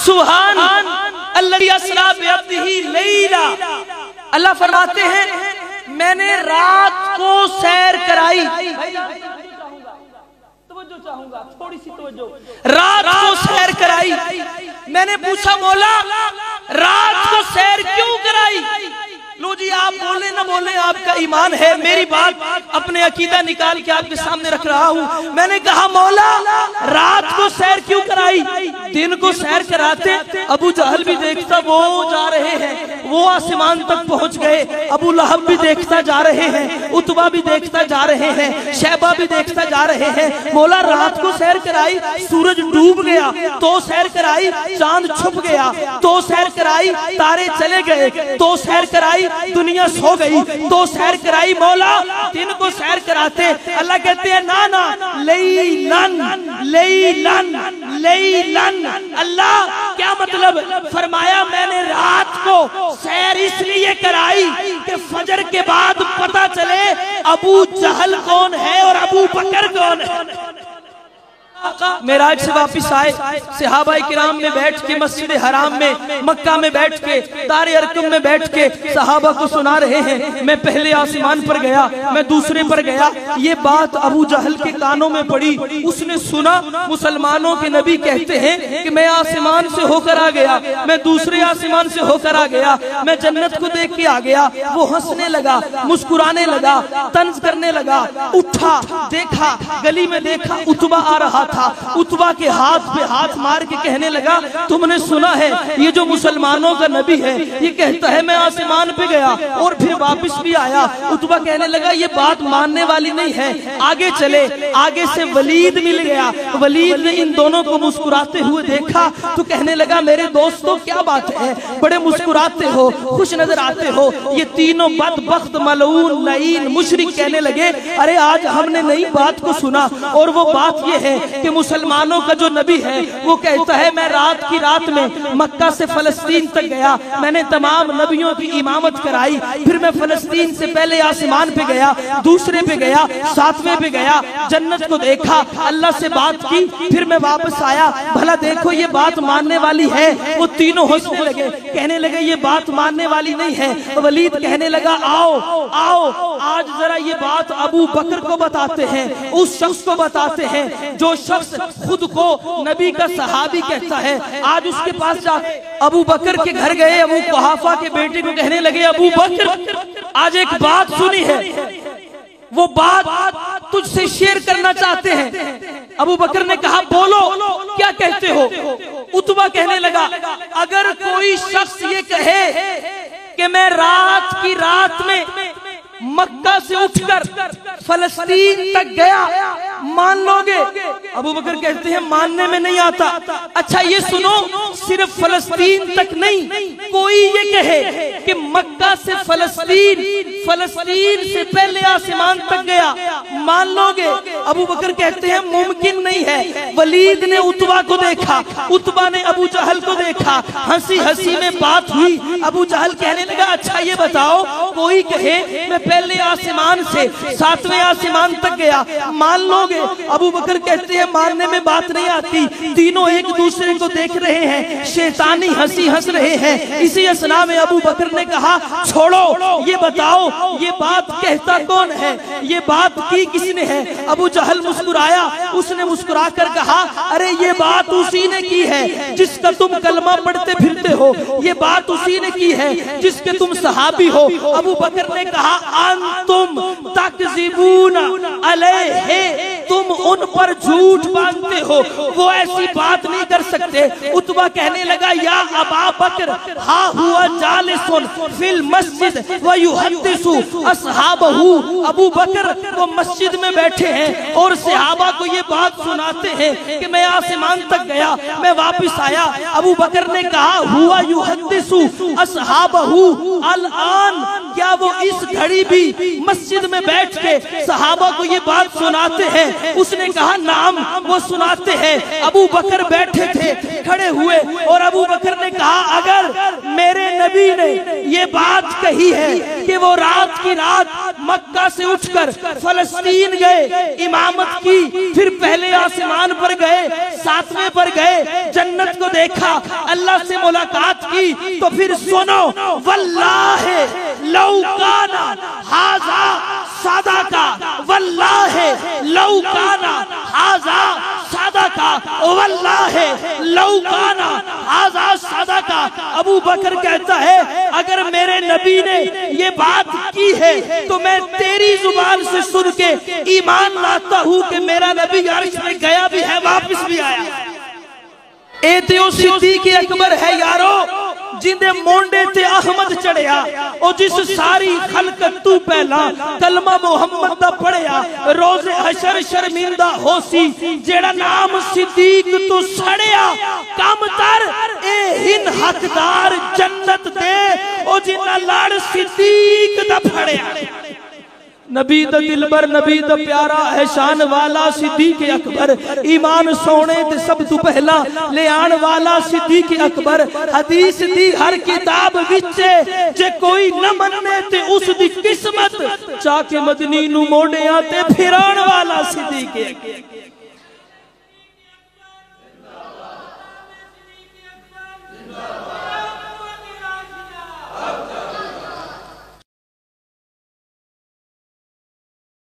सुभान अल्लाह अस्रा बिअब्दिही लैला। अल्लाह फरमाते हैं मैंने रात को सैर कराई। तवज्जो चाहूंगा, थोड़ी सी तवज्जो। रात को सैर कराई। मैंने पूछा मौला रात को सैर क्यों कराई? लो जी, आप बोले ना बोले आपका ईमान है, मेरी बात अपने अकीदा निकाल के आपके सामने रख रहा हूँ। मैंने कहा मौला रात को सैर क्यों कराई? दिन को सैर कराते अबू जहल भी देखता वो जा रहे हैं, वो आसमान तक पहुंच गए। अबू लहब भी देखता जा रहे हैं, उतबा भी देखता जा रहे हैं, शैबा भी देखता जा रहे हैं। मौला रात को सैर कराई, सूरज डूब गया तो सैर कराई, चांद छुप गया तो सैर कराई, तारे चले गए तो सैर कराई, दुनिया सो गई तो सैर कराई। मौला दिन को सैर कराते। अल्लाह कहते हैं ना ना लैलन लैलन लैलन। अल्लाह क्या मतलब? फरमाया मैंने रात को सैर इसलिए कराई कि फजर के बाद पता चले अबू जहल कौन है और अबू बकर कौन है। मेराज से वापिस आए, सहाबाए किराम में बैठ के मस्जिद हराम में मक्का में बैठ के दारे अरकम में बैठ के सहाबा को सुना रहे हैं। मैं पहले आसमान पर गया, मैं दूसरे पर गया। ये बात अबू जहल के कानों में पड़ी, उसने सुना मुसलमानों के नबी कहते हैं कि मैं आसमान से होकर आ गया, मैं दूसरे आसमान से होकर आ गया, मैं जन्नत को देख के आ गया। वो हंसने लगा, मुस्कुराने लगा, तंज करने लगा। उठा, देखा, गली में देखा उतबा आ रहा था। उतबा के हाथ पे हाथ मार के कहने लगा तुमने सुना है ये जो मुसलमानों का नबी है ये कहता है मैं आसमान पे गया और फिर वापस भी आया। उतबा कहने लगा ये बात मानने वाली नहीं है, आगे चले। आगे से वलीद मिल गया। वलीद ने इन दोनों को मुस्कुराते हुए देखा तो कहने लगा मेरे दोस्तों क्या बात है, बड़े मुस्कुराते हो, खुश नजर आते हो। ये तीनों बदबख्त मलऊन लईन मुशरिक कहने लगे अरे आज हमने नई बात को सुना और वो बात ये है कि मुसलमानों का जो नबी है वो कहता है मैं रात की रात में मक्का से फलस्तीन तक गया, मैंने तमाम नबियों की इमामत कराई, फिर मैं फलस्तीन से पहले आसमान पे गया, दूसरे पे गया, सातवें पे गया, जन्नत को देखा, अल्लाह से बात की, फिर मैं वापस आया। भला देखो ये बात मानने वाली है? वो तीनों हंसने लगे, कहने लगे ये बात मानने वाली नहीं है। वलीद कहने लगा आओ आओ आज जरा ये बात अबू बकर को बताते हैं, उस शख्स को बताते हैं जो शख्स खुद को नबी का सहाबी कहता है। आज उसके पास जा अबू बकर के घर गए, अबू कुहाफा के बेटे को कहने लगे अबू बकर आज एक बात सुनी है, वो बात तुझसे शेयर करना चाहते हैं। अबू बकर ने कहा बोलो क्या कहते हो? उतबा कहने लगा अगर कोई शख्स ये कहे कि मैं रात की रात में मक्का से उठकर फलस्तीन तक गया, मान लोगे? अबू बकर कहते हैं मानने में नहीं आता। अच्छा ये सुनो, सिर्फ फलस्तीन तक नहीं, कोई ये कहे कि मक्का से फलस्तीन, फलस्तीन से पहले आसमान तक गया, मान लोगे? अबू बकर कहते हैं मुमकिन नहीं है। वलीद ने उतबा को देखा, उतबा ने अबू जहल को देखा, हंसी हंसी में बात हुई। अबू जहल कहने लगा अच्छा ये बताओ कोई कहे मैं पहले आसमान से सातवें आसमान तक गया, मान लोगे? अबू बकर कहते हैं मानने में बात नहीं आती। तीनों एक दूसरे को देख रहे हैं, शैतानी हंसी हंस रहे हैं। इसी असना में अबू बकर ने कहा छोड़ो ये बताओ ये बात कहता कौन है, ये बात की किसने है? अबू जहल मुस्कुराया, उसने मुस्कुरा कर कहा अरे ये बात उसी ने की है जिसका तुम कलमा पढ़ते फिरते हो, ये बात उसी ने की है जिसके तुम सहाबी हो। अबू बकर ने कहा अंतुम तकज़िबून अलैहि, तुम उन पर झूठ बांधते हो, वो ऐसी बात नहीं कर सकते। उतबा कहने लगा या अबा बकर हा हुआ जालिसुन फिल मस्जिद व युहद्दिसु असहाबहु। अबू बकर वो मस्जिद में बैठे हैं और सहाबा को ये बात सुनाते हैं कि मैं आसमान तक गया, मैं वापस आया। अबू बकर ने कहा हुआ युहद्दिसु असहाबहु अल आन, क्या वो इस घड़ी भी मस्जिद में बैठ के सहाबा को ये बात सुनाते हैं? उसने कहा नाम वो सुनाते हैं। अबू बकर बैठे थे खड़े हुए और अबू बकर ने कहा अगर मेरे नबी ने ये बात कही है कि वो रात की रात मक्का से उठकर फलस्तीन गए, इमामत की, फिर पहले आसमान पर गए, 7वें पर गए, जन्नत को देखा, अल्लाह से मुलाकात की। तो फिर सुनो, वल्लाहे लौकाना हाजा सादा का, वल्लाहे लौकाना हाजा सादा का, वल्लाहे लौकाना हाजा सादा का। अबू बकर कहता है अगर मेरे नबी ने ये बात की है तो मैं तेरी जुबान से सुन के ईमान लाता हूं कि मेरा नबी अर्श में गया भी है, वापस भी आया। ए ते ओ सिद्दीक अकबर है यारो, जिंदे मोंडे ते अहमद चढ़िया, और जिस सारी खलकत तू पहला कलमा मुहम्मद दा पढ़िया, रोजे हशर शर्मिंदा होसी, जेड़ा नाम सिद्दीक तू सड़िया, कम तर ए हिन हकदार जन्नत दे, ओ जिन्ना लड़ सिद्दीक दा फड़िया। नबी दा दिलबर, नबी दा प्यारा, एहसान वाला सिद्दीक अकबर, ईमान सोने ते सब तू पहला ले आन वाला सिद्दीक अकबर। हदीस दी हर किताब विचे जे कोई न मन्ने ते उस दी किस्मत, चाके मदनी नू मोड़िया ते फिरान वाला सिद्दीक।